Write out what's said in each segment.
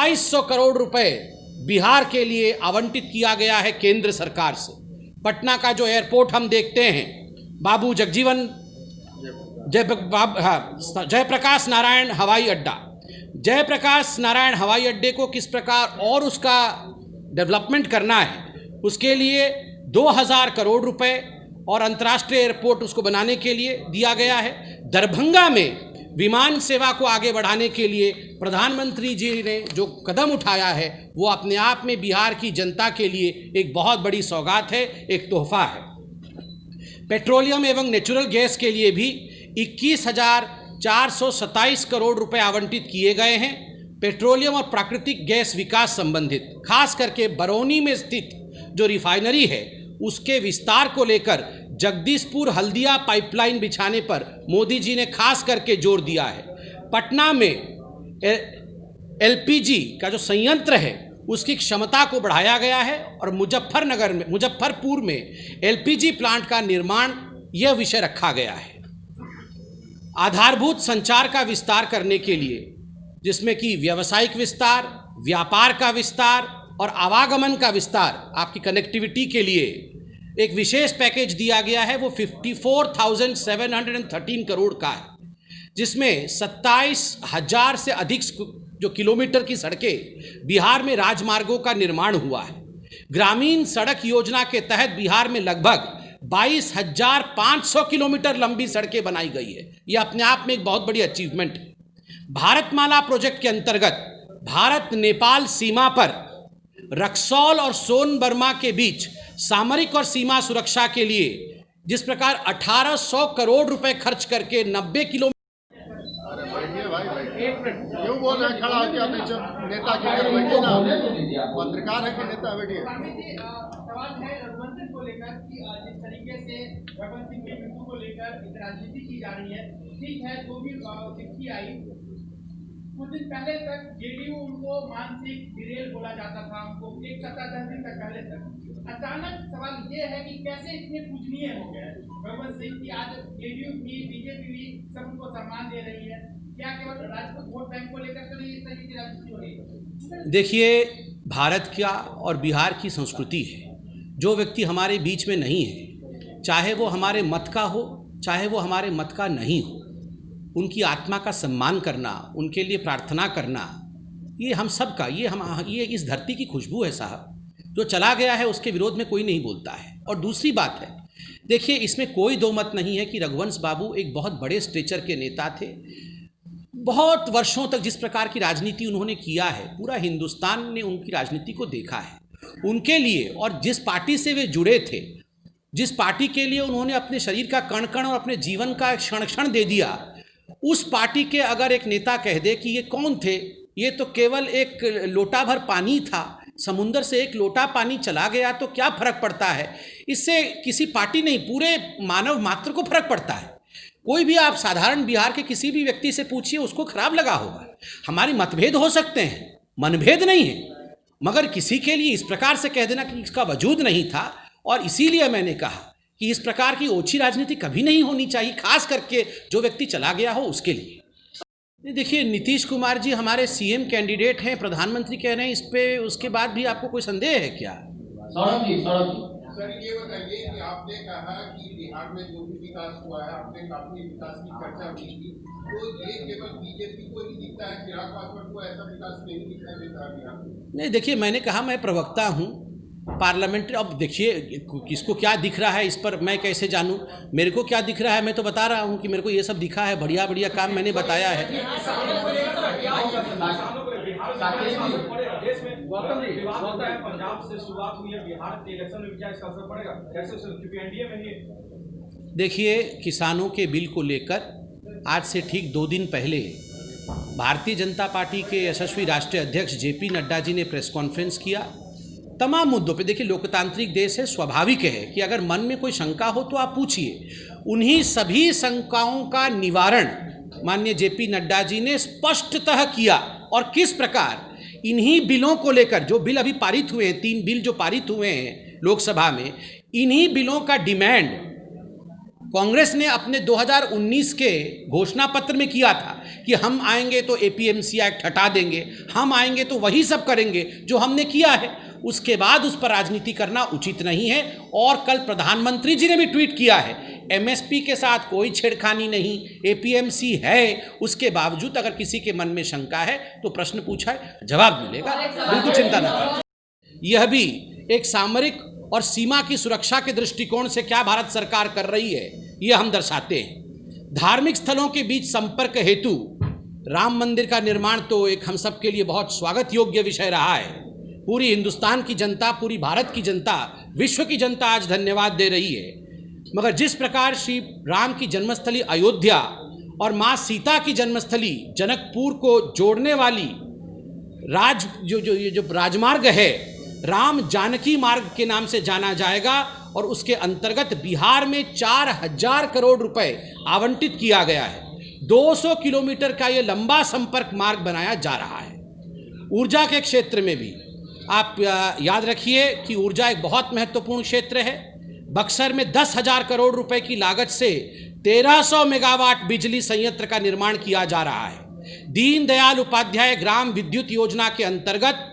2200 करोड़ रुपए बिहार के लिए आवंटित किया गया है केंद्र सरकार से। पटना का जो एयरपोर्ट हम देखते हैं, बाबू जगजीवन जयप्रकाश नारायण हवाई अड्डा, जयप्रकाश नारायण हवाई अड्डे को किस प्रकार और उसका डेवलपमेंट करना है, उसके लिए 2000 करोड़ रुपए और अंतर्राष्ट्रीय एयरपोर्ट उसको बनाने के लिए दिया गया है। दरभंगा में विमान सेवा को आगे बढ़ाने के लिए प्रधानमंत्री जी ने जो कदम उठाया है वो अपने आप में बिहार की जनता के लिए एक बहुत बड़ी सौगात है, एक तोहफा है। पेट्रोलियम एवं नेचुरल गैस के लिए भी 21,427 करोड़ रुपए आवंटित किए गए हैं। पेट्रोलियम और प्राकृतिक गैस विकास संबंधित, खास करके बरौनी में स्थित जो रिफाइनरी है उसके विस्तार को लेकर जगदीशपुर हल्दिया पाइपलाइन बिछाने पर मोदी जी ने खास करके जोर दिया है। पटना में एलपीजी का जो संयंत्र है उसकी क्षमता को बढ़ाया गया है और मुजफ्फरपुर में एलपीजी प्लांट का निर्माण, यह विषय रखा गया है। आधारभूत संचार का विस्तार करने के लिए, जिसमें कि व्यावसायिक विस्तार, व्यापार का विस्तार और आवागमन का विस्तार, आपकी कनेक्टिविटी के लिए एक विशेष पैकेज दिया गया है। वो 54,713 करोड़ का है, जिसमें 27,000 से अधिक जो किलोमीटर की सड़कें बिहार में राजमार्गों का निर्माण हुआ है। ग्रामीण सड़क योजना के तहत बिहार में लगभग 22,500 किलोमीटर लंबी सड़कें बनाई गई है। यह अपने आप में एक बहुत बड़ी अचीवमेंट है। भारतमाला प्रोजेक्ट के अंतर्गत भारत नेपाल सीमा पर रक्सौल और सोनबर्मा के बीच सामरिक और सीमा सुरक्षा के लिए जिस प्रकार 1800 करोड़ रुपए खर्च करके 90 किलोमीटर। क्यों बोल रहे हैं? खड़ा होकर आप नेता की तरह बैठिए ना, पत्रकार है कि नेता? बैठिए। सवाल है रघुवंश को लेकर कि जिस तरीके से रघुवंश सिंह की मृत्यु को लेकर राजनीति की जा रही है, ठीक है, जो भी चिट्ठी आई कुछ दिन पहले तक जेडीयू उनको मानसिक डिरेल बोला जाता था, उनको एक सप्ताह 10 दिन तक पहले तक। अचानक सवाल ये है कि कैसे इतने पूजनीय हो गए रघुवंश सिंह की? आज जेडीयू भी, बीजेपी भी सब उनको सम्मान दे रही है। क्या केवल राजपूत वोट बैंक को लेकर तो इस तरह की राजनीति हो रही है? देखिए, भारत का और बिहार की संस्कृति है, जो व्यक्ति हमारे बीच में नहीं है, चाहे वो हमारे मत का हो चाहे वो हमारे मत का नहीं हो, उनकी आत्मा का सम्मान करना, उनके लिए प्रार्थना करना, ये हम सब का, ये इस धरती की खुशबू है साहब। जो चला गया है उसके विरोध में कोई नहीं बोलता है। और दूसरी बात है, देखिए, इसमें कोई दो मत नहीं है कि रघुवंश बाबू एक बहुत बड़े स्टेचर के नेता थे। बहुत वर्षों तक जिस प्रकार की राजनीति उन्होंने किया है, पूरा हिंदुस्तान ने उनकी राजनीति को देखा है। उनके लिए और जिस पार्टी से वे जुड़े थे, जिस पार्टी के लिए उन्होंने अपने शरीर का कण कण और अपने जीवन का क्षण क्षण दे दिया, उस पार्टी के अगर एक नेता कह दे कि ये कौन थे, ये तो केवल एक लोटा भर पानी था, समुंदर से एक लोटा पानी चला गया तो क्या फर्क पड़ता है? इससे किसी पार्टी नहीं, पूरे मानव मात्र को फर्क पड़ता है। कोई भी आप साधारण बिहार के किसी भी व्यक्ति से पूछिए, उसको खराब लगा होगा। हमारे मतभेद हो सकते हैं, मनभेद नहीं है, मगर किसी के लिए इस प्रकार से कह देना कि इसका वजूद नहीं था, और इसीलिए मैंने कहा कि इस प्रकार की ओछी राजनीति कभी नहीं होनी चाहिए, खास करके जो व्यक्ति चला गया हो उसके लिए। देखिए, नीतीश कुमार जी हमारे सीएम कैंडिडेट हैं, प्रधानमंत्री कह रहे हैं, इस पे उसके बाद भी आपको कोई संदेह है क्या? सर, ये बताइए कि आपने कहा कि बिहार में जो भी विकास हुआ है, आपने काफी विकास की चर्चा की थी, तो ये केवल बीजेपी को ही दिखता है, चिराग पासवान को ऐसा विकास नहीं दिखाई देता बिहार में? नहीं, देखिए, मैंने कहा मैं प्रवक्ता हूँ पार्लियामेंट्री। अब देखिए, किसको क्या दिख रहा है इस पर मैं कैसे जानूँ? मेरे को क्या दिख रहा है मैं तो बता रहा हूँ कि मेरे को ये सब दिखा है, बढ़िया बढ़िया काम मैंने बताया है। देखिए, किसानों के बिल को लेकर आज से ठीक 2 दिन पहले भारतीय जनता पार्टी के यशस्वी राष्ट्रीय अध्यक्ष जेपी नड्डा जी ने प्रेस कॉन्फ्रेंस किया। तमाम मुद्दों पे, देखिए, लोकतांत्रिक देश है, स्वाभाविक है कि अगर मन में कोई शंका हो तो आप पूछिए। उन्हीं सभी शंकाओं का निवारण माननीय जेपी नड्डा जी ने स्पष्टतः किया। और किस प्रकार इन्हीं बिलों को लेकर, जो बिल अभी पारित हुए हैं, 3 बिल जो पारित हुए हैं लोकसभा में, इन्हीं बिलों का डिमांड कांग्रेस ने अपने 2019 के घोषणा पत्र में किया था कि हम आएंगे तो एपीएमसी एक्ट हटा देंगे, हम आएंगे तो वही सब करेंगे जो हमने किया है। उसके बाद उस पर राजनीति करना उचित नहीं है। और कल प्रधानमंत्री जी ने भी ट्वीट किया है, एमएसपी के साथ कोई छेड़खानी नहीं, एपीएमसी है। उसके बावजूद अगर किसी के मन में शंका है तो प्रश्न पूछा है, जवाब मिलेगा, बिल्कुल चिंता न करें। यह भी एक सामरिक और सीमा की सुरक्षा के दृष्टिकोण से क्या भारत सरकार कर रही है, यह हम दर्शाते हैं। धार्मिक स्थलों के बीच संपर्क हेतु राम मंदिर का निर्माण तो एक हम सब के लिए बहुत स्वागत योग्य विषय रहा है। पूरी हिंदुस्तान की जनता, पूरी भारत की जनता, विश्व की जनता आज धन्यवाद दे रही है। मगर जिस प्रकार श्री राम की जन्मस्थली अयोध्या और माँ सीता की जन्मस्थली जनकपुर को जोड़ने वाली जो राजमार्ग है, राम जानकी मार्ग के नाम से जाना जाएगा और उसके अंतर्गत बिहार में 4000 करोड़ रुपए आवंटित किया गया है। 200 किलोमीटर का ये लंबा संपर्क मार्ग बनाया जा रहा है। ऊर्जा के क्षेत्र में भी आप याद रखिए कि ऊर्जा एक बहुत महत्वपूर्ण क्षेत्र है। बक्सर में 10,000 करोड़ रुपए की लागत से 1300 मेगावाट बिजली संयंत्र का निर्माण किया जा रहा है। दीनदयाल उपाध्याय ग्राम विद्युत योजना के अंतर्गत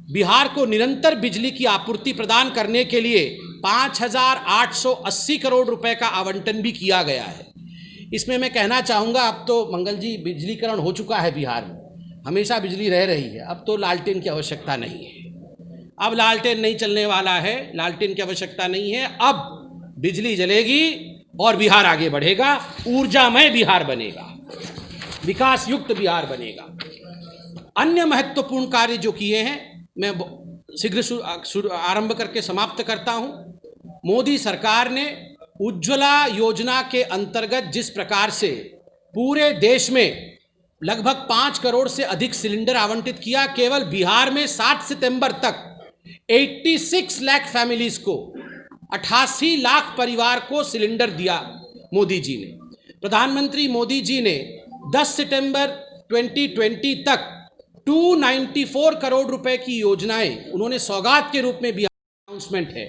बिहार को निरंतर बिजली की आपूर्ति प्रदान करने के लिए 5,880 करोड़ रुपए का आवंटन भी किया गया है। इसमें मैं कहना चाहूँगा, अब तो मंगल जी बिजलीकरण हो चुका है बिहार में, हमेशा बिजली रह रही है, अब तो लालटेन की आवश्यकता नहीं है। अब लालटेन नहीं चलने वाला है, लालटेन की आवश्यकता नहीं है। अब बिजली जलेगी और बिहार आगे बढ़ेगा, ऊर्जामय बिहार बनेगा, विकास युक्त बिहार बनेगा। अन्य महत्वपूर्ण कार्य जो किए हैं मैं शीघ्र आरंभ करके समाप्त करता हूं। मोदी सरकार ने उज्ज्वला योजना के अंतर्गत जिस प्रकार से पूरे देश में लगभग 5 करोड़ से अधिक सिलेंडर आवंटित किया, केवल बिहार में 7 सितंबर तक 86 लाख फैमिलीज को, 88 लाख परिवार को सिलेंडर दिया मोदी जी ने। प्रधानमंत्री मोदी जी ने 10 सितंबर 2020 तक 294 करोड़ रुपए की योजनाएं उन्होंने सौगात के रूप में भी अनाउंसमेंट है।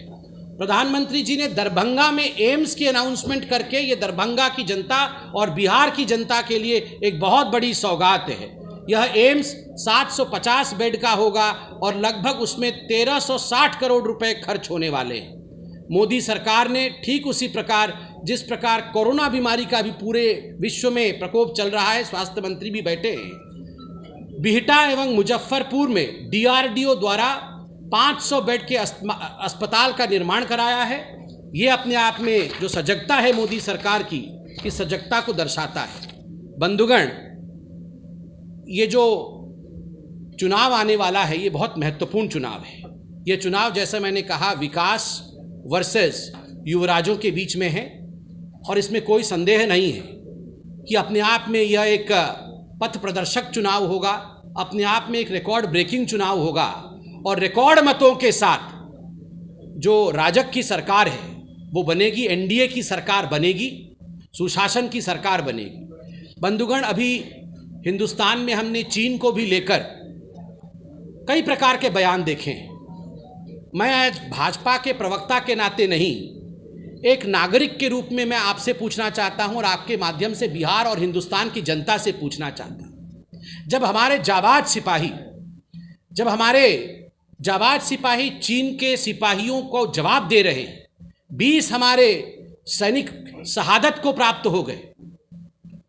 प्रधानमंत्री जी ने दरभंगा में एम्स की अनाउंसमेंट करके ये दरभंगा की जनता और बिहार की जनता के लिए एक बहुत बड़ी सौगात है। यह एम्स 750 बेड का होगा और लगभग उसमें 1360 करोड़ रुपए खर्च होने वाले हैं। मोदी सरकार ने ठीक उसी प्रकार, जिस प्रकार कोरोना बीमारी का भी पूरे विश्व में प्रकोप चल रहा है, स्वास्थ्य मंत्री भी बैठे हैं, बिहटा एवं मुजफ्फरपुर में डीआरडीओ द्वारा 500 बेड के अस्पताल का निर्माण कराया है। ये अपने आप में जो सजगता है मोदी सरकार की, इस सजगता को दर्शाता है। बंधुगण, ये जो चुनाव आने वाला है, ये बहुत महत्वपूर्ण चुनाव है। ये चुनाव, जैसा मैंने कहा, विकास वर्सेस युवराजों के बीच में है और इसमें कोई संदेह नहीं है कि अपने आप में यह एक पथ प्रदर्शक चुनाव होगा, अपने आप में एक रिकॉर्ड ब्रेकिंग चुनाव होगा और रिकॉर्ड मतों के साथ जो राजग की सरकार है वो बनेगी, एनडीए की सरकार बनेगी, सुशासन की सरकार बनेगी। बंधुगण, अभी हिंदुस्तान में हमने चीन को भी लेकर कई प्रकार के बयान देखे हैं। मैं आज भाजपा के प्रवक्ता के नाते नहीं, एक नागरिक के रूप में मैं आपसे पूछना चाहता हूं और आपके माध्यम से बिहार और हिंदुस्तान की जनता से पूछना चाहता हूं। जब हमारे जाबाज सिपाही चीन के सिपाहियों को जवाब दे रहे हैं, 20 हमारे सैनिक शहादत को प्राप्त हो गए,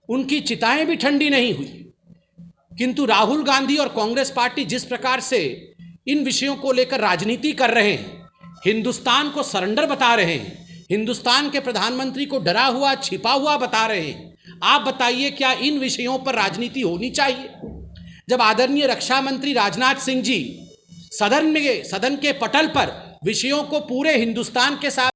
उनकी चिताएं भी ठंडी नहीं हुई, किंतु राहुल गांधी और कांग्रेस पार्टी जिस प्रकार से इन विषयों को लेकर राजनीति कर रहे हैं, हिंदुस्तान को सरेंडर बता रहे हैं, हिंदुस्तान के प्रधानमंत्री को डरा हुआ छिपा हुआ बता रहे हैं, आप बताइए क्या इन विषयों पर राजनीति होनी चाहिए? जब आदरणीय रक्षा मंत्री राजनाथ सिंह जी सदन के पटल पर विषयों को पूरे हिंदुस्तान के साथ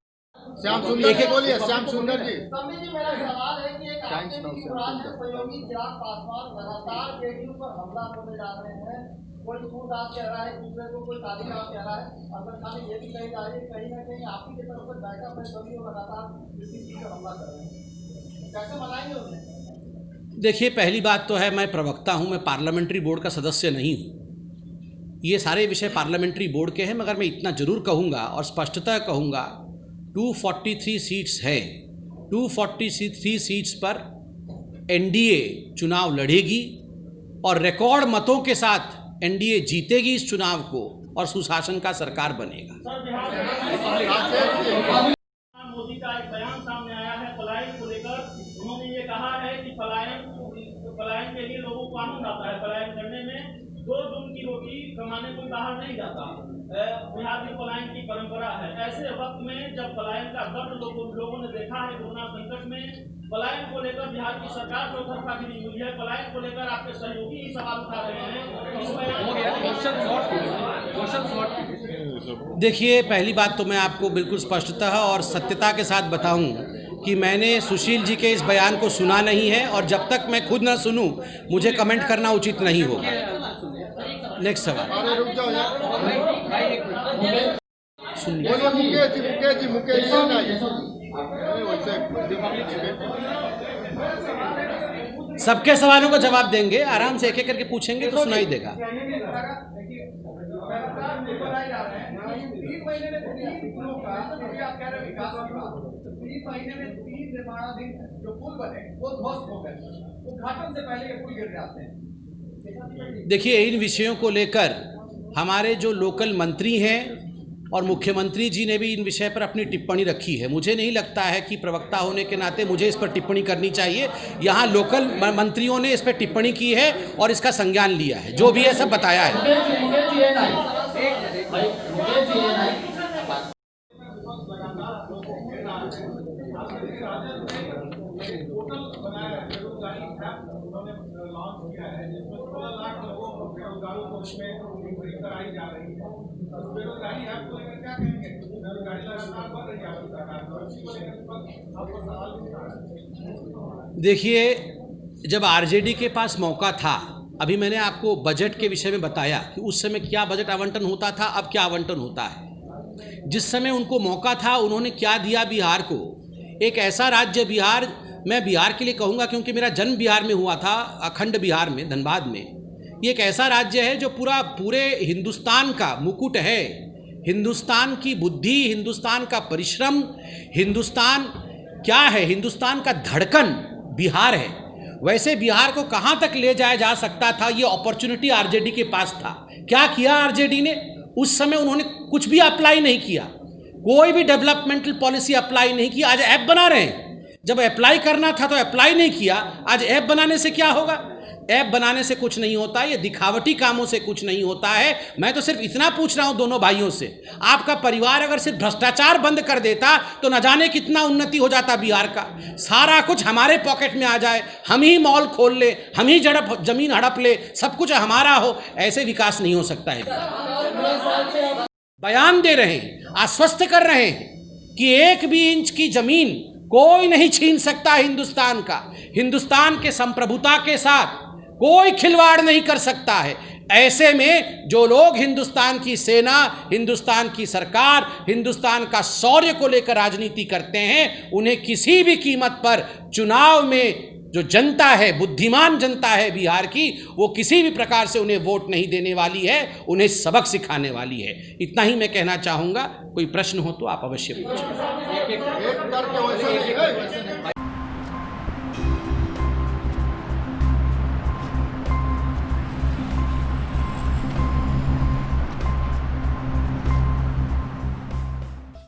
श्याम सुंदर बोलिए, श्याम सुंदर जी। स्वामी जी, मेरा सवाल है कि एक आतंकी उग्रवाद है, सहयोगी चिराग पासवान लगातार जेडीयू पर हमला होने जा रहे हैं। कोई सूरदास कह रहा है, दूसरे को कोई कालीराव कह रहा है, अंदर खाली ये भी कही जा रही है कहीं ना कहीं आप ही की तरफ से बैकअप है, सभी लगातार किसी चीज पर हमला कर रहे हैं, कैसे मनाएंगे उन्हें? देखिए, पहली बात तो है, मैं प्रवक्ता हूं, मैं पार्लियामेंट्री बोर्ड का सदस्य नहीं हूं। ये सारे विषय पार्लियामेंट्री बोर्ड के हैं, मगर मैं इतना जरूर कहूँगा और स्पष्टतः कहूँगा, 243 सीट्स है, 243 सीट्स पर एनडीए चुनाव लड़ेगी और रिकॉर्ड मतों के साथ एनडीए जीतेगी इस चुनाव को और सुशासन का सरकार बनेगा। मोदी का एक बयान सामने आया है पलायन को लेकर। उन्होंने ये कहा है कि पलायन के लिए लोगों को आनंद आता है। पलायन करने में 2 जून की रोटी कमाने कोई बाहर नहीं जाता। बिहार में पलायन की परंपरा है। ऐसे वक्त में जब पलायन का दर्द लोगों ने देखा है कोरोना संकट में, पलायन को लेकर बिहार की सरकार जो तरफा गिरी हुई है, पलायन को लेकर आपके सहयोगी ही सवाल उठा रहे हैं। देखिए, पहली बात तो मैं आपको बिल्कुल स्पष्टतः और सत्यता के साथ बताऊं कि मैंने सुशील जी के इस बयान को सुना नहीं है और जब तक मैं खुद न सुनूं मुझे कमेंट करना उचित नहीं होगा। नेक्स्ट सवाल। सबके सवालों का जवाब देंगे, आराम से एक एक करके पूछेंगे तो सुनाई देगा। देखिए, इन विषयों को लेकर हमारे जो लोकल मंत्री हैं और मुख्यमंत्री जी ने भी इन विषय पर अपनी टिप्पणी रखी है। मुझे नहीं लगता है कि प्रवक्ता होने के नाते मुझे इस पर टिप्पणी करनी चाहिए। यहाँ लोकल मंत्रियों ने इस पर टिप्पणी की है और इसका संज्ञान लिया है। जो भी है सब बताया है। देखिए, जब आरजेडी के पास मौका था, अभी मैंने आपको बजट के विषय में बताया कि उस समय क्या बजट आवंटन होता था, अब क्या आवंटन होता है। जिस समय उनको मौका था उन्होंने क्या दिया बिहार को। एक ऐसा राज्य बिहार, मैं बिहार के लिए कहूँगा क्योंकि मेरा जन्म बिहार में हुआ था, अखंड बिहार में, धनबाद में। ये एक ऐसा राज्य है जो पूरे हिंदुस्तान का मुकुट है। हिंदुस्तान की बुद्धि, हिंदुस्तान का परिश्रम, हिंदुस्तान क्या है, हिंदुस्तान का धड़कन बिहार है। वैसे बिहार को कहाँ तक ले जाया जा सकता था, ये अपॉर्चुनिटी आरजेडी के पास था। क्या किया आरजेडी ने? उस समय उन्होंने कुछ भी अप्लाई नहीं किया, कोई भी डेवलपमेंटल पॉलिसी अप्लाई नहीं की। आज ऐप बना रहे हैं। जब अप्लाई करना था तो अप्लाई नहीं किया। आज ऐप बनाने से क्या होगा? ऐप बनाने से कुछ नहीं होता, ये दिखावटी कामों से कुछ नहीं होता है। मैं तो सिर्फ इतना पूछ रहा हूं दोनों भाइयों से, आपका परिवार अगर सिर्फ भ्रष्टाचार बंद कर देता तो न जाने कितना उन्नति हो जाता बिहार का। सारा कुछ हमारे पॉकेट में आ जाए, हम ही मॉल खोल ले, हम ही जमीन हड़प ले, सब कुछ हमारा हो, ऐसे विकास नहीं हो सकता है। बयान दे रहे हैं, आश्वस्त कर रहे हैं कि 1 भी इंच की जमीन कोई नहीं छीन सकता हिंदुस्तान का। हिंदुस्तान के संप्रभुता के साथ कोई खिलवाड़ नहीं कर सकता है। ऐसे में जो लोग हिंदुस्तान की सेना, हिंदुस्तान की सरकार, हिंदुस्तान का शौर्य को लेकर राजनीति करते हैं, उन्हें किसी भी कीमत पर चुनाव में जो जनता है, बुद्धिमान जनता है बिहार की, वो किसी भी प्रकार से उन्हें वोट नहीं देने वाली है, उन्हें सबक सिखाने वाली है। इतना ही मैं कहना चाहूँगा। कोई प्रश्न हो तो आप अवश्य पूछें।